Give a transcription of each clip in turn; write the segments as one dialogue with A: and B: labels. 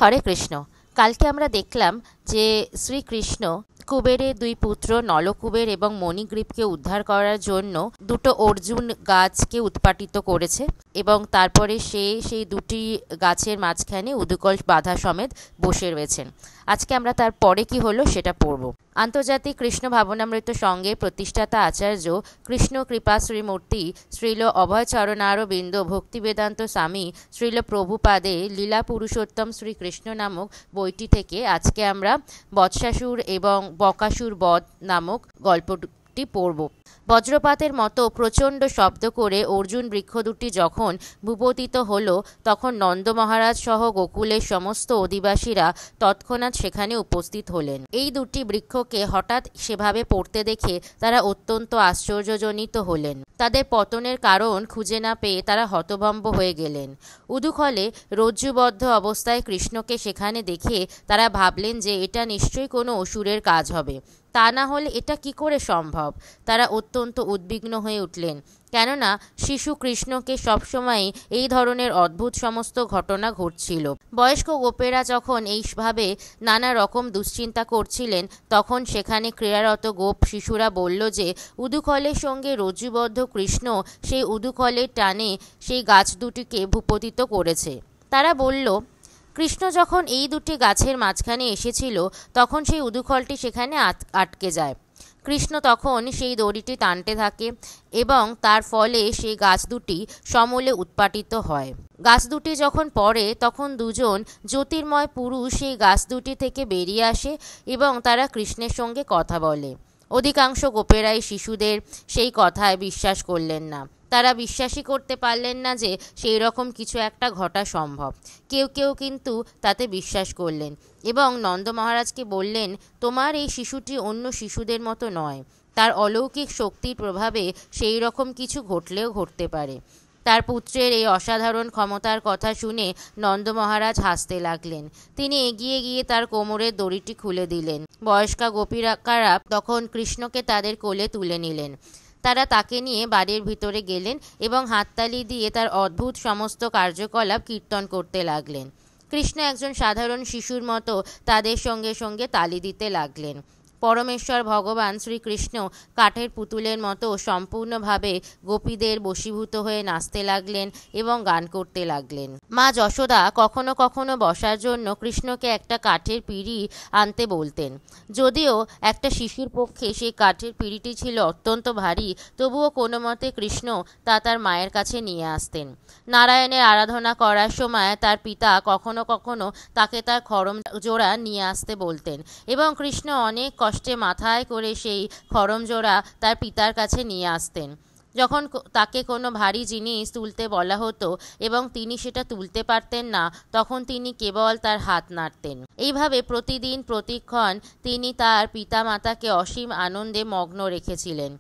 A: হরে কৃষ্ণ। কালকে আমরা দেখলাম যে শ্রীকৃষ্ণ কুবেরের দুই পুত্র নলকুবের এবং মণিগ্রীবকে উদ্ধার করার জন্য দুটো অর্জুন গাছকে উৎপাটিত করেছে এবং তারপরে সে সেই দুটি গাছের মাঝখানে উদুকল বাধা সমেত বসে রয়েছেন। আজকে আমরা তার পরে কি হলো সেটা পড়ব। আন্তর্জাতিক কৃষ্ণ ভাবনামৃত সঙ্গের প্রতিষ্ঠাতা আচার্য কৃষ্ণ কৃপা শ্রীমূর্তি শ্রীল অভয়চরণারবিন্দ ভক্তিবেদান্ত স্বামী শ্রীল প্রভুপাদে লীলা পুরুষোত্তম শ্রীকৃষ্ণ নামক বইটি থেকে আজকে আমরা বৎসাসুর এবং বকাসুর বধ নামক গল্পটি পড়ব। বজ্রপাতের মতো প্রচণ্ড শব্দ করে অর্জুন বৃক্ষ দুটি যখন ভূপতিত হল, তখন নন্দ মহারাজ সহ গোকুলের সমস্ত অধিবাসীরা তৎক্ষণাৎ সেখানে উপস্থিত হলেন। এই দুটি বৃক্ষকে হঠাৎ সেভাবে পড়তে দেখে তারা অত্যন্ত আশ্চর্যজনিত হলেন। তাদের পতনের কারণ খুঁজে না পেয়ে তারা হতভম্ব হয়ে গেলেন। উদুখলে রজ্জুবদ্ধ অবস্থায় কৃষ্ণকে সেখানে দেখে তারা ভাবলেন যে এটা নিশ্চয়ই কোনো অসুরের কাজ হবে, তা না হলে এটা কি করে সম্ভব। তারা অত্যন্ত উদ্বিগ্ন হয়ে উঠলেন, কেননা শিশু কৃষ্ণকে সবসময় এই ধরনের অদ্ভুত সমস্ত ঘটনা ঘটছিল। বয়স্ক গোপেরা যখন এইভাবে নানা রকম দুশ্চিন্তা করছিলেন, তখন সেখানে ক্রীড়ারত গোপ শিশুরা বলল যে উদুকলের সঙ্গে রজ্জুবদ্ধ কৃষ্ণ সেই উদুকলের টানে সেই গাছ দুটিকে ভূপতিত করেছে। তারা বলল, কৃষ্ণ যখন এই দুটি গাছের মাঝখানে এসেছিল তখন সেই উদুখলটি সেখানে আটকে যায়। কৃষ্ণ তখন সেই দড়িটি টানতে থাকে এবং তার ফলে সেই গাছ দুটি সমূলে উৎপাটিত হয়। গাছ দুটি যখন পড়ে তখন দুজন জ্যোতির্ময় পুরুষ সেই গাছ দুটি থেকে বেরিয়ে আসে এবং তারা কৃষ্ণের সঙ্গে কথা বলে। অধিকাংশ গোপেরাই শিশুদের সেই কথায় বিশ্বাস করলেন না। তারা বিশ্বাসই করতে পারলেন না যে সেই রকম কিছু একটা ঘটা সম্ভব। কেউ কেউ কিন্তু তাতে বিশ্বাস করলেন এবং নন্দ মহারাজকে বললেন, তোমার এই শিশুটি অন্য শিশুদের মতো নয়, তার অলৌকিক শক্তির প্রভাবে সেই রকম কিছু ঘটলেও ঘটতে পারে। তার পুত্রের এই অসাধারণ ক্ষমতার কথা শুনে নন্দ মহারাজ হাসতে লাগলেন। তিনি এগিয়ে গিয়ে তার কোমরের দড়িটি খুলে দিলেন। বয়স্কা গোপীকারা তখন কৃষ্ণকে তাদের কোলে তুলে নিলেন। তারা তাকে নিয়ে বাড়ির ভিতরে গেলেন এবং হাততালি দিয়ে তার অদ্ভুত সমস্ত কার্যকলাপ কীর্তন করতে লাগলেন। কৃষ্ণ একজন সাধারণ শিশুর মতো তাদের সঙ্গে সঙ্গে তালি দিতে লাগলেন। পরমেশ্বর ভগবান শ্রীকৃষ্ণ কাঠের পুতুলের মতো সম্পূর্ণভাবে গোপীদের বশীভূত হয়ে নাচতে লাগলেন এবং গান করতে লাগলেন। মা যশোদা কখনো কখনো বসার জন্য কৃষ্ণকে একটা কাঠের পিঁড়ি আনতে বলতেন। যদিও একটা শিশুর পক্ষে সেই কাঠের পিঁড়িটি ছিল অত্যন্ত ভারী, তবুও কোনো মতে কৃষ্ণ তা তার মায়ের কাছে নিয়ে আসতেন। নারায়ণের আরাধনা করার সময় তার পিতা কখনো কখনো তাকে তার খড়ম জোড়া নিয়ে আসতে বলতেন এবং কৃষ্ণ অনেক কষ্টে মাথায় করে সেই খড়ম জোড়া তার পিতার কাছে নিয়ে আসতেন। যখন তাকে কোনো ভারী জিনিস তুলতে বলা হতো এবং তিনি সেটা তুলতে পারতেন না, তখন তিনি কেবল তার হাত নাড়তেন। এইভাবে প্রতিদিন প্রতিক্ষণ তিনি তার পিতামাতাকে অসীম আনন্দে মগ্ন রেখেছিলেন।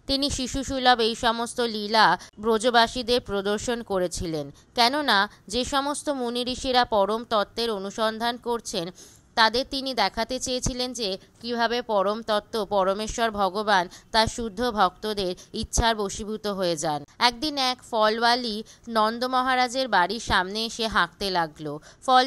A: তিনি শিশুসুলভ এই সমস্ত লীলা ব্রজবাসীদের প্রদর্শন করেছিলেন, কেননা যে সমস্ত মুনি ঋষিরা পরম তত্ত্বের অনুসন্ধান করছেন তাদের তিনি দেখাতে চেয়েছিলেন যে কিভাবে পরম তত্ত্ব পরমেশ্বর ভগবান তার শুদ্ধ ভক্তদের ইচ্ছার বশীভূত হয়ে যান। একদিন এক ফলওয়ালি নন্দ মহারাজের বাড়ির সামনে এসে হাঁকতে লাগলো, ফল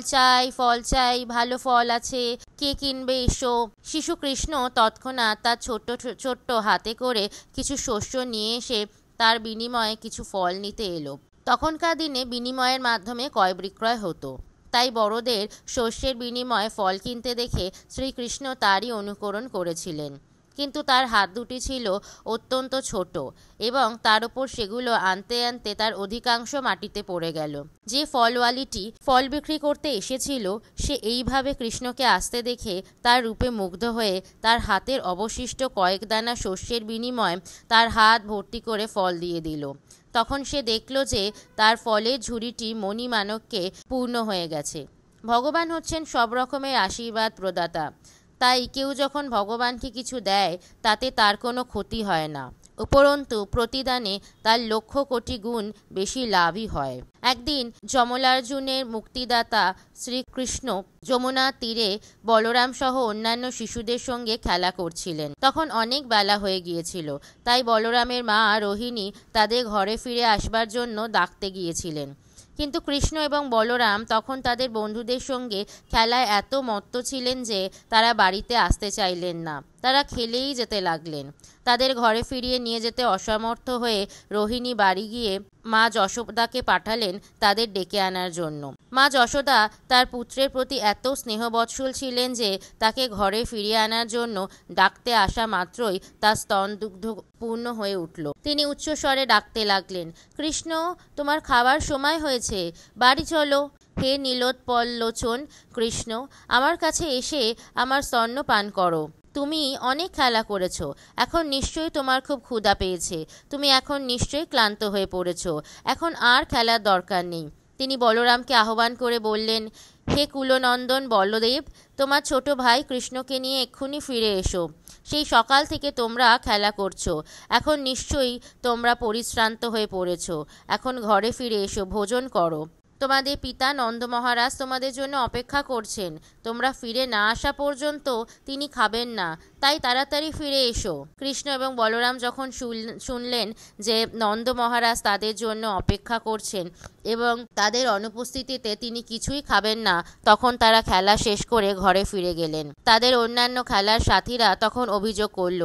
A: চাই, ভালো ফল আছে, কে কিনবে এসো। শিশু কৃষ্ণ তৎক্ষণাৎ তার ছোট্ট ছোট্ট হাতে করে কিছু শস্য নিয়ে এসে তার বিনিময়ে কিছু ফল নিতে এলো। তখনকার দিনে বিনিময়ের মাধ্যমে ক্রয় বিক্রয় হতো, তাই বড়দের শস্যের বিনিময়ে ফল কিনতে দেখে শ্রীকৃষ্ণ তারই অনুকরণ করেছিলেন। কিন্তু তার হাত দুটি ছিল অত্যন্ত ছোট এবং তার উপর সেগুলো আনতে আনতে তার অধিকাংশ মাটিতে পড়ে গেল। যে ফলওয়ালিটি ফল বিক্রি করতে এসেছিল সে এইভাবে কৃষ্ণকে আসতে দেখে তার রূপে মুগ্ধ হয়ে তার হাতের অবশিষ্ট কয়েক দানা শস্যের বিনিময়ে তার হাত ভর্তি করে ফল দিয়ে দিল। তখন সে দেখল যে তার ফলের ঝুড়িটি মণিমাণিক্যে পূর্ণ হয়ে গেছে। ভগবান হচ্ছেন সব রকমের আশীর্বাদ প্রদাতা, তাই কেউ যখন ভগবানকে কিছু দেয় তাতে তার কোনো ক্ষতি হয় না, উপরন্তু প্রতিদানে তার লক্ষ কোটি গুণ বেশি লাভই হয়। একদিন যমলার্জুনের মুক্তিদাতা শ্রীকৃষ্ণ যমুনা তীরে বলরাম সহ অন্যান্য শিশুদের সঙ্গে খেলা করছিলেন। তখন অনেক বেলা হয়ে গিয়েছিল, তাই বলরামের মা রোহিণী তাদের ঘরে ফিরে আসবার জন্য ডাকতে গিয়েছিলেন। কিন্তু কৃষ্ণ এবং বলরাম তখন তাদের বন্ধুদের সঙ্গে খেলায় এত মত্ত ছিলেন যে তারা বাড়িতে আসতে চাইলেন না। তারা খেলেই যেতে লাগলেন। তাদের ঘরে ফিরিয়ে নিয়ে যেতে অসমর্থ হয়ে রোহিণী বাড়ি গিয়ে মা যশোদাকে পাঠালেন তাদের ডেকে আনার জন্য। মা যশোদা তার পুত্রের প্রতি এত স্নেহবৎসল ছিলেন যে তাকে ঘরে ফিরিয়ে আনার জন্য ডাকতে আসা মাত্রই তার স্তন দুগ্ধ পূর্ণ হয়ে উঠল। তিনি উচ্চস্বরে ডাকতে লাগলেন, কৃষ্ণ, তোমার খাবার সময় হয়েছে, বাড়ি চলো। হে নীলোৎপললোচন কৃষ্ণ, আমার কাছে এসে আমার স্তন্য পান করো। তুমি অনেক খেলা করেছ, এখন নিশ্চয়ই তোমার খুব ক্ষুধা পেয়েছে। তুমি এখন নিশ্চয়ই ক্লান্ত হয়ে পড়েছ, এখন আর খেলার দরকার নেই। তিনি বলরামকে আহ্বান করে বললেন, হে কুলনন্দন বলদেব, তোমার ছোট ভাই কৃষ্ণকে নিয়ে এক্ষুনি ফিরে এসো। সেই সকাল থেকে তোমরা খেলা করছো, এখন নিশ্চয়ই তোমরা পরিশ্রান্ত হয়ে পড়েছ। এখন ঘরে ফিরে এসো, ভোজন করো। তোমাদের পিতা নন্দ মহারাজ তোমাদের জন্য অপেক্ষা করছেন। তোমরা ফিরে না আসা পর্যন্ত তিনি খাবেন না, তাই তাড়াতাড়ি ফিরে এসো। কৃষ্ণ এবং বলরাম যখন শুনলেন যে নন্দ মহারাজ তাদের জন্য অপেক্ষা করছেন এবং তাদের অনুপস্থিতিতে তিনি কিছুই খাবেন না, তখন তারা খেলা শেষ করে ঘরে ফিরে গেলেন। তাদের অন্যান্য খেলার সাথীরা তখন অভিযোগ করল,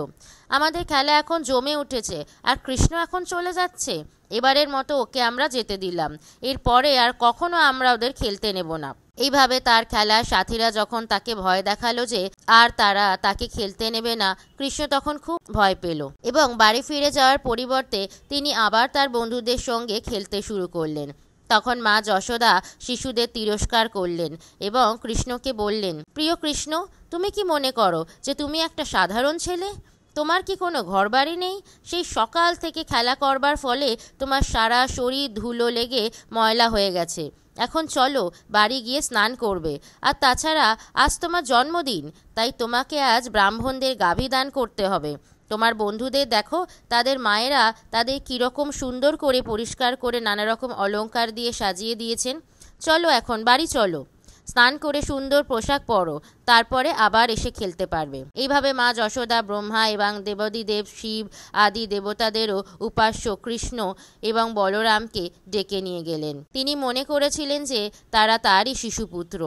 A: আমাদের খেলা এখন জমে উঠেছে আর কৃষ্ণ এখন চলে যাচ্ছে। এবারের মতো ওকে আমরা যেতে দিলাম, এরপরে আর কখনো আমরা ওদের খেলতে নেব না। এইভাবে তার খেলার সাথীরা যখন তাকে ভয় দেখালো যে আর তারা তাকে খেলতে নেবে না, কৃষ্ণ তখন খুব ভয় পেল এবং বাড়ি ফিরে যাওয়ার পরিবর্তে তিনি আবার তার বন্ধুদের সঙ্গে খেলতে শুরু করলেন। তখন মা যশোদা শিশুদের তিরস্কার করলেন এবং কৃষ্ণকে বললেন, প্রিয় কৃষ্ণ, তুমি কি মনে করো যে তুমি একটা সাধারণ ছেলে? তোমার কি কোনো ঘরবাড়ি নেই? সেই সকাল থেকে খেলা করবার ফলে তোমার সারা শরীর ধুলো লেগে ময়লা হয়ে গেছে। এখন চলো, বাড়ি গিয়ে স্নান করবে। আর তাছাড়া আজ তোমার জন্মদিন, তাই তোমাকে আজ ব্রাহ্মণদের গাভী দান করতে হবে। তোমার বন্ধুদের দেখো, তাদের মায়েরা তাদের কীরকম সুন্দর করে পরিষ্কার করে নানা রকম অলংকার দিয়ে সাজিয়ে দিয়েছেন। চলো এখন বাড়ি চলো, স্নান করে সুন্দর পোশাক পরো, তারপরে আবার এসে খেলতে পারবে। এইভাবে মা যশোদা ব্রহ্মা এবং দেবাদিদেব শিব আদি দেবতাদেরও উপাস্য কৃষ্ণ এবং বলরামকে ডেকে নিয়ে গেলেন। তিনি মনে করেছিলেন যে তারা তারই শিশুপুত্র।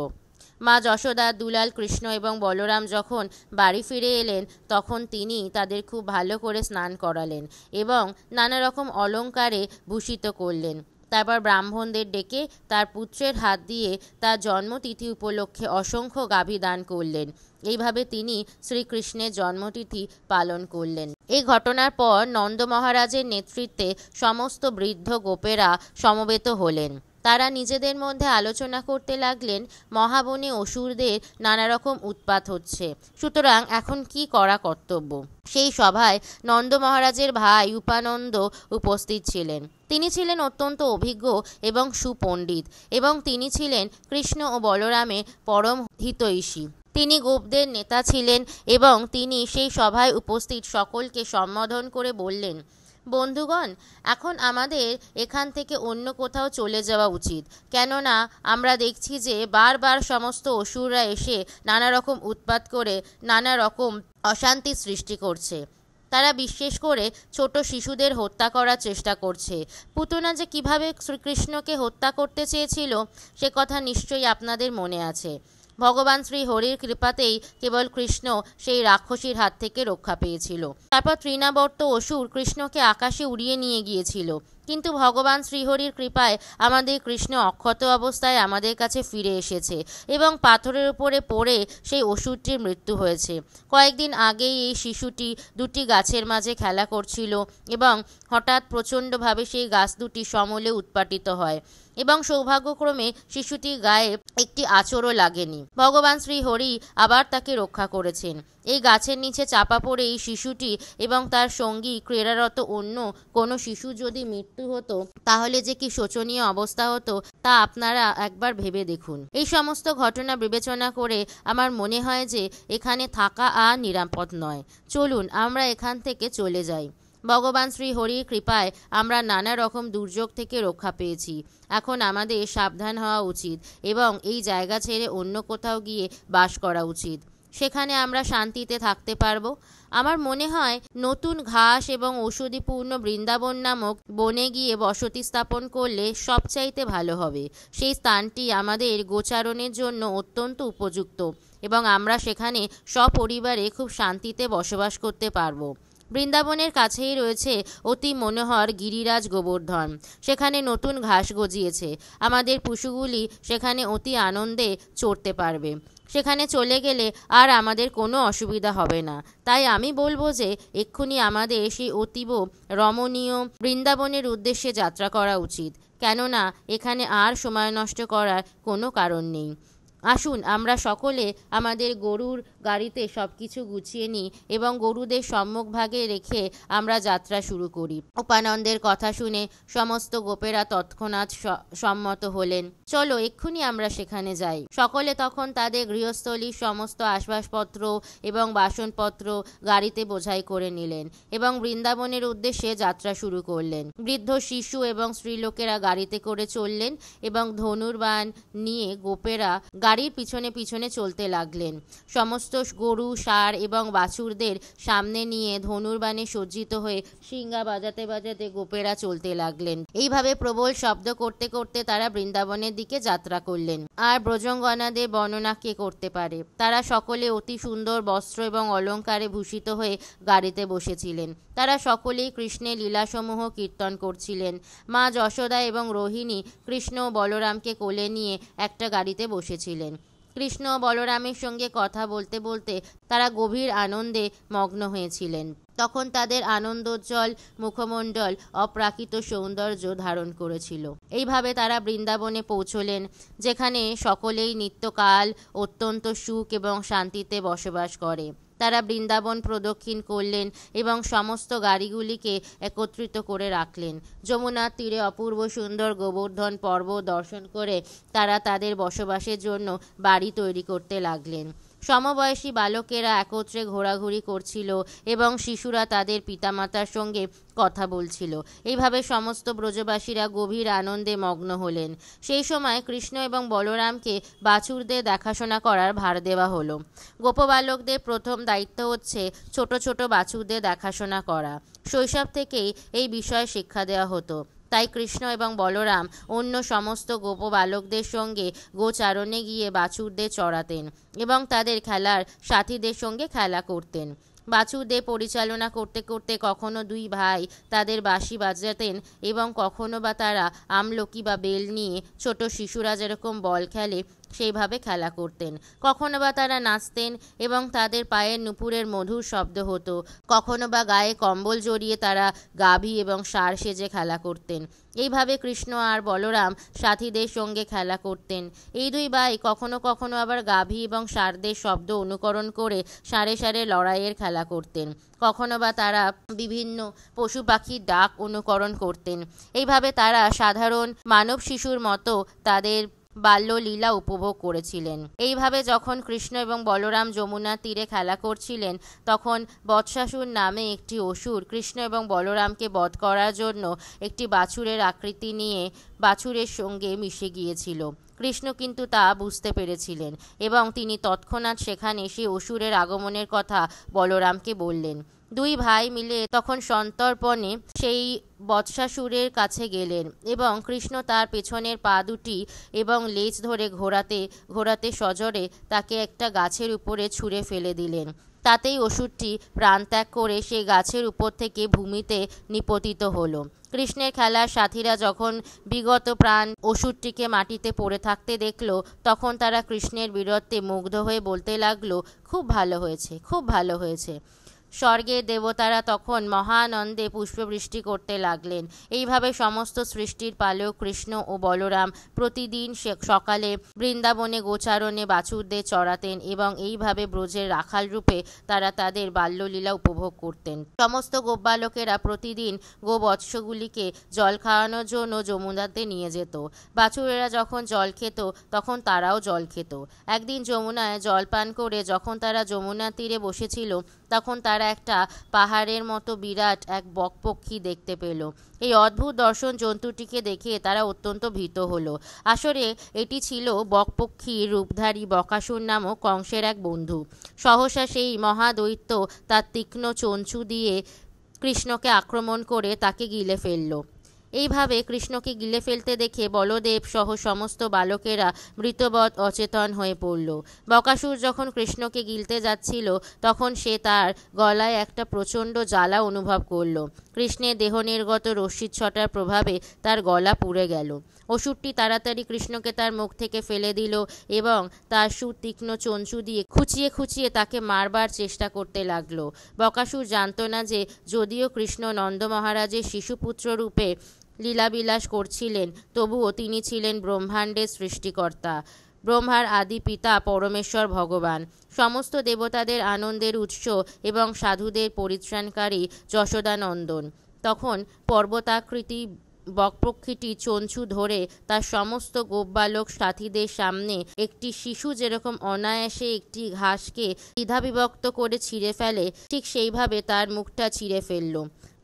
A: মা যশোদা, দুলাল কৃষ্ণ এবং বলরাম যখন বাড়ি ফিরে এলেন তখন তিনি তাদের খুব ভালো করে স্নান করালেন এবং নানা রকম অলংকারে ভূষিত করলেন। তারপর ব্রাহ্মণদের ডেকে তার পুত্রের হাত দিয়ে তার জন্মতিথি উপলক্ষে অসংখ্য গাভী দান করলেন। এইভাবে তিনি শ্রীকৃষ্ণের জন্মতিথি পালন করলেন। এই ঘটনার পর নন্দ মহারাজের নেতৃত্বে সমস্ত বৃদ্ধ গোপেরা সমবেত হলেন। তারা নিজেদের মধ্যে আলোচনা করতে লাগলেন, মহাবনে অসুরদের নানা রকম উৎপাত হচ্ছে, সুতরাং এখন কি করা কর্তব্য। সেই সভায় নন্দ মহারাজের ভাই উপানন্দ উপস্থিত ছিলেন। তিনি ছিলেন অত্যন্ত অভিজ্ঞ এবং সুপণ্ডিত এবং তিনি ছিলেন কৃষ্ণ ও বলরামের পরম হিতৈষী। তিনি গোপদের নেতা ছিলেন এবং তিনি সেই সভায় উপস্থিত সকলকে সম্বোধন করে বললেন, বন্ধুগণ, এখন আমাদের এখান থেকে অন্য কোথাও চলে যাওয়া উচিত, কেননা আমরা দেখছি যে বারবার সমস্ত অসুররা এসে নানা রকম উৎপাত করে নানা রকম অশান্তি সৃষ্টি করছে। তারা বিশেষ করে ছোট শিশুদের হত্যা করার চেষ্টা করছে। পুতনা যে কিভাবে শ্রীকৃষ্ণকে হত্যা করতে চেয়েছিল সে কথা নিশ্চয়ই আপনাদের মনে আছে। ভগবান শ্রী হরির কৃপাতেই কেবল কৃষ্ণ সেই রাক্ষসীর হাত থেকে রক্ষা পেয়েছিল। তারপর তৃণাবর্ত অসুর কৃষ্ণকে আকাশে উড়িয়ে নিয়ে গিয়েছিল, কিন্তু ভগবান শ্রীহরির কৃপায় আমাদের কৃষ্ণ অক্ষত অবস্থায় আমাদের কাছে ফিরে এসেছে এবং পাথরের উপরে পড়ে সেই অসুরটির মৃত্যু হয়েছে। কয়েকদিন আগেই এই শিশুটি দুটি গাছের মাঝে খেলা করছিল এবং হঠাৎ প্রচণ্ডভাবে সেই গাছ দুটি সমূলে উৎপাটিত হয় এবং সৌভাগ্যক্রমে শিশুটির গায়ে একটি আঁচড়ও লাগেনি। ভগবান শ্রীহরি আবার তাকে রক্ষা করেছেন। এই গাছের নিচে চাপা পড়ে এই শিশুটি এবং তার সঙ্গী ক্রীড়ারত অন্য কোনো শিশু যদি মৃত্যু হতো তাহলে যে কি শোচনীয় অবস্থা হতো তা আপনারা একবার ভেবে দেখুন। এই সমস্ত ঘটনা বিবেচনা করে আমার মনে হয় যে এখানে থাকা আর নিরাপদ নয়। চলুন আমরা এখান থেকে চলে যাই। ভগবান শ্রী হরির কৃপায় আমরা নানা রকম দুর্যোগ থেকে রক্ষা পেয়েছি। এখন আমাদের সাবধান হওয়া উচিত এবং এই জায়গা ছেড়ে অন্য কোথাও গিয়ে বাস করা উচিত। সেখানে আমরা শান্তিতে থাকতে পারবো। আমার মনে হয় নতুন ঘাস এবং ঔষধিপূর্ণ বৃন্দাবন নামক বনে গিয়ে বসতি স্থাপন করলে সবচাইতে ভালো হবে। সেই স্থানটি আমাদের গোচারণের জন্য অত্যন্ত উপযুক্ত এবং আমরা সেখানে সপরিবারে খুব শান্তিতে বসবাস করতে পারবো। বৃন্দাবনের কাছেই রয়েছে অতি মনোহর গিরিরাজ গোবর্ধন। সেখানে নতুন ঘাস গজিয়েছে। আমাদের পশুগুলি সেখানে অতি আনন্দে চড়তে পারবে। সেখানে চলে গেলে আর আমাদের কোনো অসুবিধা হবে না। তাই আমি বলবো যে এক্ষুনি আমাদের সেই অতীব রমণীয় বৃন্দাবনের উদ্দেশ্যে যাত্রা করা উচিত, কেননা এখানে আর সময় নষ্ট করার কোনো কারণ নেই। আসুন আমরা সকলে আমাদের গরুর গাড়িতে সব কিছু গুছিয়ে নিই এবং গরুদের সম্মুখভাগে রেখে আমরা যাত্রা শুরু করি। উপানন্দের কথা শুনে সমস্ত গোপেরা তৎক্ষণাৎ সম্মত হলেন। চলো এক্ষুনি আমরা সেখানে যাই। সকলে তখন তাদের গৃহস্থলীর সমস্ত আসবাবপত্র এবং বাসনপত্র গাড়িতে বোঝাই করে নিলেন এবং বৃন্দাবনের উদ্দেশ্যে যাত্রা শুরু করলেন। বৃদ্ধ শিশু এবং স্ত্রীলোকেরা গাড়িতে করে চললেন এবং ধনুর্বাণ নিয়ে গোপেরা গাড়ির পিছনে পিছনে চলতে লাগলেন। সমস্ত গরু, ষাঁড় এবং বাছুরদের সামনে নিয়ে ধনুর্বাণে সজ্জিত হয়ে শিঙ্গা বাজাতে বাজাতে গোপেরা চলতে লাগলেন। এইভাবে প্রবল শব্দ করতে করতে তারা বৃন্দাবনের দিকে যাত্রা করলেন। আর ব্রজঙ্গনাদের বর্ণনা কে করতে পারে? তারা সকলে অতি সুন্দর বস্ত্র এবং অলঙ্কারে ভূষিত হয়ে গাড়িতে বসেছিলেন। তারা সকলেই কৃষ্ণের লীলাসমূহ কীর্তন করছিলেন। মা যশোদা এবং রোহিণী কৃষ্ণ ও বলরামকে কোলে নিয়ে একটা গাড়িতে বসেছিলেন। কৃষ্ণ ও বলরামের সঙ্গে কথা বলতে বলতে তারা গভীর আনন্দে মগ্ন হয়েছিলেন। তখন তাদের আনন্দোজ্জ্বল মুখমণ্ডল অপ্রাকৃত সৌন্দর্য ধারণ করেছিল। এইভাবে তারা বৃন্দাবনে পৌঁছলেন, যেখানে সকলেই নিত্যকাল অত্যন্ত সুখ এবং শান্তিতে বসবাস করে। তারা বৃন্দাবন প্রদক্ষিণ করলেন এবং সমস্ত গাড়িগুলিকে একত্রিত করে রাখলেন। যমুনার তীরে অপূর্ব সুন্দর গোবর্ধন পর্বত দর্শন করে তারা তাদের বসবাসের জন্য বাড়ি তৈরি করতে লাগলেন। সমবয়সী বালকেরা একত্রে ঘোরাঘুরি করছিল এবং শিশুরা তাদের পিতামাতার সঙ্গে কথা বলছিল। এইভাবে সমস্ত ব্রজবাসীরা গভীর আনন্দে মগ্ন হলেন। সেই সময় কৃষ্ণ এবং বলরামকে বাছুরদের দেখাশোনা করার ভার দেওয়া হলো। গোপবালকদের প্রথম দায়িত্ব হচ্ছে ছোট ছোট বাছুরদের দেখাশোনা করা। শৈশব থেকেই এই বিষয়ে শিক্ষা দেওয়া হতো। তাই কৃষ্ণ এবং বলরাম অন্য সমস্ত গোপবালকদের সঙ্গে গোচারণে গিয়ে বাছুরদের চড়াতেন এবং তাদের খেলার সাথীদের সঙ্গে খেলা করতেন। বাছুরদের পরিচালনা করতে করতে কখনো দুই ভাই তাদের বাঁশি বাজাতেন এবং কখনো বা তারা আমলকি বা বেল নিয়ে ছোট শিশুরা যেরকম বল খেলে সেইভাবে খেলা করতেন। কখনো বা তারা নাচতেন এবং তাদের পায়ের নুপুরের মধুর শব্দ হতো। কখনো বা গায়ে কম্বল জড়িয়ে তারা গাভী এবং ষাঁড় সেজে খেলা করতেন। এইভাবে কৃষ্ণ আর বলরাম সাথীদের সঙ্গে খেলা করতেন। এই দুই ভাই কখনো কখনো আবার গাভী এবং ষাঁড়দের শব্দ অনুকরণ করে সারে সারে লড়াইয়ের খেলা করতেন। কখনো বা তারা বিভিন্ন পশু পাখির ডাক অনুকরণ করতেন। এইভাবে তারা সাধারণ মানব শিশুর মতো তাদের বাল্যলীলা উপভোগ করেছিলেন। এইভাবে যখন কৃষ্ণ এবং বলরাম যমুনার তীরে খেলা করছিলেন, তখন বৎসাসুর নামে একটি অসুর কৃষ্ণ এবং বলরামকে বধ করার জন্য একটি বাছুরের আকৃতি নিয়ে বাছুরের সঙ্গে মিশে গিয়েছিল। কৃষ্ণ কিন্তু তা বুঝতে পেরেছিলেন এবং তিনি তৎক্ষণাৎ সেখানে সেই অসুরের আগমনের কথা বলরামকে বললেন। দুই ভাই মিলে তখন সন্তর্পণে সেই বৎসাসুরের কাছে গেলেন এবং কৃষ্ণ তার পেছনের পা দুটি এবং লেজ ধরে ঘোরাতে ঘোরাতে সজোরে তাকে একটা গাছের উপরে ছুঁড়ে ফেলে দিলেন। তাতেই অসুরটি প্রাণত্যাগ করে সেই গাছের উপর থেকে ভূমিতে নিপতিত হলো। কৃষ্ণের খেলার সাথীরা যখন বিগত প্রাণ অসুরটিকে মাটিতে পড়ে থাকতে দেখল, তখন তারা কৃষ্ণের বীরত্বে মুগ্ধ হয়ে বলতে লাগলো, খুব ভালো হয়েছে, খুব ভালো হয়েছে। স্বর্গের দেবতারা তখন মহানন্দে পুষ্পবৃষ্টি করতে লাগলেন। এইভাবে সমস্ত সৃষ্টির পালক কৃষ্ণ ও বলরাম প্রতিদিন সকালে বৃন্দাবনে গোচারণে বাছুরদের চড়াতেন এবং এইভাবে ব্রজের রাখাল রূপে তারা তাদের বাল্যলীলা উপভোগ করতেন। সমস্ত গোপবালকেরা প্রতিদিন গোবৎসগুলিকে জল খাওয়ানোর জন্য যমুনাতে নিয়ে যেত। বাছুরেরা যখন জল খেত তখন তারাও জল খেত। একদিন যমুনায় জল পান করে যখন তারা যমুনার তীরে বসেছিল, তখন তারা তারা একটা পাহাড়ের মতো বিরাট এক বকপক্ষী দেখতে পেল। এই অদ্ভুত দর্শন জন্তুটিকে দেখে তারা অত্যন্ত ভীত হলো। আসলে এটি ছিল বকপক্ষীর রূপধারী বকাসুর নামক কংসের এক বন্ধু। সহসা সেই মহাদৈত্য তার তীক্ষ্ণ চঞ্চু দিয়ে কৃষ্ণকে আক্রমণ করে তাকে গিলে ফেলল। এইভাবে কৃষ্ণকে গিলে ফেলতে দেখে বলদেব সহ সমস্ত বালকেরা মৃতবৎ অচেতন হয়ে পড়ল। বকাসুর যখন কৃষ্ণকে গিলতে যাচ্ছিল তখন সে তার গলায় একটা প্রচণ্ড জ্বালা অনুভব করল। কৃষ্ণের দেহ নির্গত রশ্মিচ্ছটার প্রভাবে তার গলা পুড়ে গেল। অসুরটি তাড়াতাড়ি কৃষ্ণকে তার মুখ থেকে ফেলে দিল এবং তার সুতীক্ষ্ণ চঞ্চু দিয়ে খুঁচিয়ে খুঁচিয়ে তাকে মারবার চেষ্টা করতে লাগলো। বকাসুর জানত না যে যদিও কৃষ্ণ নন্দ মহারাজের শিশুপুত্র রূপে লীলাবিলাস করছিলেন, তবুও তিনি ছিলেন ব্রহ্মাণ্ডের সৃষ্টিকর্তা, ব্রহ্মার আদি পিতা পরমেশ্বর ভগবান, সমস্ত দেবতাদের আনন্দের উৎস এবং সাধুদের পরিত্রাণকারী যশোদানন্দন। তখন পর্বতাকৃতি বকপক্ষীটি চঞ্চু ধরে তার সমস্ত গোপবালক সাথীদের সামনে একটি শিশু যেরকম অনায়াসে একটি ঘাসকে দ্বিধাবিভক্ত করে ছিঁড়ে ফেলে, ঠিক সেইভাবে তার মুখটা ছিঁড়ে ফেলল।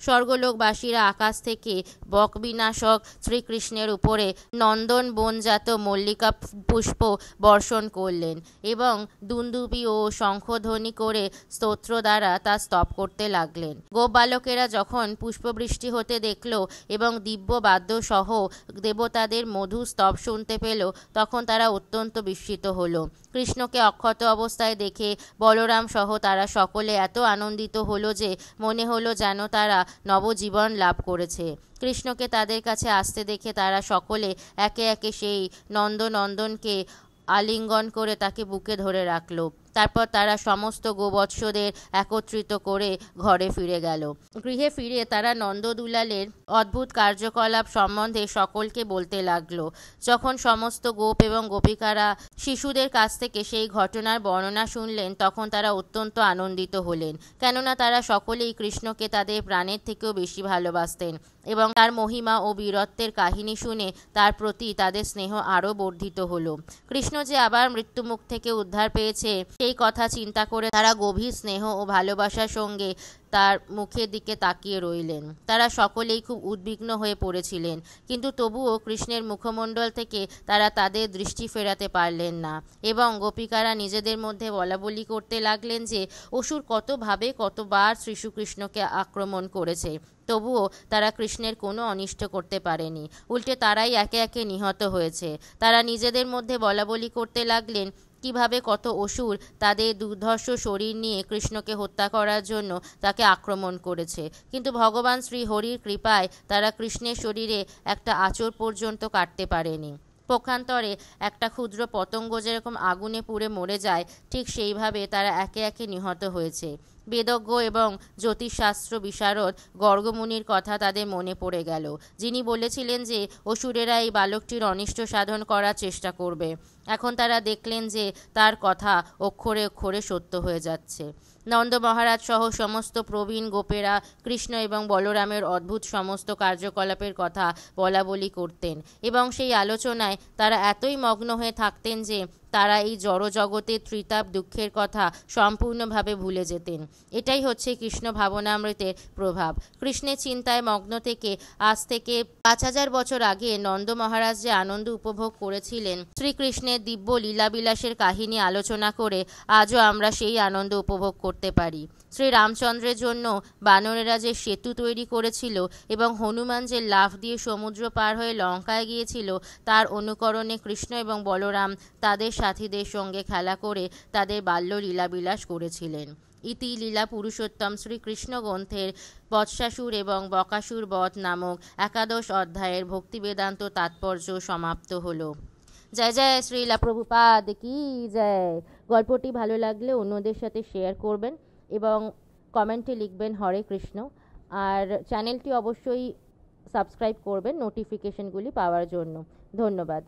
A: স্বর্গলোকবাসীরা আকাশ থেকে বকবিনাশক শ্রীকৃষ্ণের উপরে নন্দন বনজাত মল্লিকা পুষ্প বর্ষণ করলেন এবং দুন্দুবি ও শঙ্খধ্বনি করে স্তোত্র দ্বারা তা স্তব করতে লাগলেন। গোপবালকেরা যখন পুষ্পবৃষ্টি হতে দেখল এবং দিব্য বাদ্য সহ দেবতাদের মধু স্তব শুনতে পেল, তখন তারা অত্যন্ত বিস্মিত হল। কৃষ্ণকে অক্ষত অবস্থায় দেখে বলরাম সহ তারা সকলে এত আনন্দিত হলো যে মনে হলো যেন তারা নবজীবন লাভ করেছে। কৃষ্ণকে তাদের কাছে আসতে দেখে তারা সকলে একে একে সেই নন্দনন্দনকে আলিঙ্গন করে তাকে বুকে ধরে রাখল। তারপর তারা সমস্ত গোবৎসদের একত্রিত করে ঘরে ফিরে গেল। গৃহে ফিরে তারা নন্দদুলালের অদ্ভুত কার্যকলাপ সম্বন্ধে সকলকে বলতে লাগলো। যখন সমস্ত গোপ এবং গোপিকারা শিশুদের কাছ থেকে সেই ঘটনার বর্ণনা শুনলেন, তখন তারা অত্যন্ত আনন্দিত হলেন, কেননা তারা সকলেই কৃষ্ণকে তাদের প্রাণের থেকেও বেশি ভালোবাসতেন এবং তার মহিমা ও বীরত্বের কাহিনী শুনে তার প্রতি তাদের স্নেহ আরও বর্ধিত হলো। কৃষ্ণ যে আবার মৃত্যুমুখ থেকে উদ্ধার পেয়েছে সেই কথা চিন্তা করে তারা গভীর স্নেহ ও ভালোবাসার সঙ্গে তার মুখের দিকে তাকিয়ে রইলেন। তারা সকলেই খুব উদ্বিগ্ন হয়ে পড়েছিলেন, কিন্তু তবুও কৃষ্ণের মুখমণ্ডল থেকে তারা তাদের দৃষ্টি ফেরাতে পারলেন না এবং গোপিকারা নিজেদের মধ্যে বলাবলি করতে লাগলেন যে অসুর কতভাবে কতবার শ্রীকৃষ্ণকে আক্রমণ করেছে, তবুও তারা কৃষ্ণের কোনো অনিষ্ট করতে পারেনি, উল্টে তারাই একে একে নিহত হয়েছে। তারা নিজেদের মধ্যে বলাবলি করতে লাগলেন কিভাবে কত অসুর তাদের দুর্ধর্ষ শরীর নিয়ে কৃষ্ণকে হত্যা করার জন্য তাকে আক্রমণ করেছে, কিন্তু ভগবান শ্রী হরির কৃপায় তারা কৃষ্ণের শরীরে একটা আঁচড় পর্যন্ত কাটতে পারেনি। পক্ষান্তরে একটা ক্ষুদ্র পতঙ্গ যেরকম আগুনে পুড়ে মরে যায়, ঠিক সেইভাবে তারা একে একে নিহত হয়েছে। বেদজ্ঞ এবং জ্যোতিষশাস্ত্র বিশারদ গর্গমুনির কথা তাদের মনে পড়ে গেল, যিনি বলেছিলেন যে অসুরেরা এই বালকটির অনিষ্ট সাধন করার চেষ্টা করবে। এখন তারা দেখলেন যে তার কথা অক্ষরে অক্ষরে সত্য হয়ে যাচ্ছে। নন্দ মহারাজ সহ সমস্ত প্রবীণ গোপেরা কৃষ্ণ এবং বলরামের অদ্ভুত সমস্ত কার্যকলাপের কথা বলাবলি করতেন এবং সেই আলোচনায় তারা এতই মগ্ন হয়ে থাকতেন যে তারা এই জড়জগতের ত্রিতাপ দুঃখের কথা সম্পূর্ণভাবে ভুলে যেতেন। এটাই হচ্ছে কৃষ্ণ ভাবনামৃতের প্রভাব। কৃষ্ণের চিন্তায় মগ্ন থেকে আজ থেকে 5000 বছর আগে নন্দ মহারাজ যে আনন্দ উপভোগ করেছিলেন, শ্রীকৃষ্ণের দিব্য লীলাবিলাসের কাহিনী আলোচনা করে আজও আমরা সেই আনন্দ উপভোগ করতে পারি। শ্রী রামচন্দ্রের জন্য বানরেরা যে সেতু তৈরি করেছিল এবং হনুমান যে লাফ দিয়ে সমুদ্র পার হয়ে লঙ্কায় গিয়েছিল, তার অনুকরণে কৃষ্ণ এবং বলরাম তাদের সাথীদের সঙ্গে খেলা করে তাদের বাল্য লীলাবিলাস করেছিলেন। ইতি লীলা পুরুষোত্তম শ্রীকৃষ্ণ গ্রন্থের বৎসাসুর এবং বকাসুর বধ নামক 11 অধ্যায়ের ভক্তিবেদান্ত তাৎপর্য সমাপ্ত হলো। জয় জয় শ্রীলা প্রভুপাদ কি জয়। গল্পটি ভালো লাগলে অন্যদের সাথে শেয়ার করবেন এবং কমেন্টে লিখবেন হরে কৃষ্ণ, আর চ্যানেলটি অবশ্যই সাবস্ক্রাইব করবেন নোটিফিকেশনগুলি পাওয়ার জন্য। ধন্যবাদ।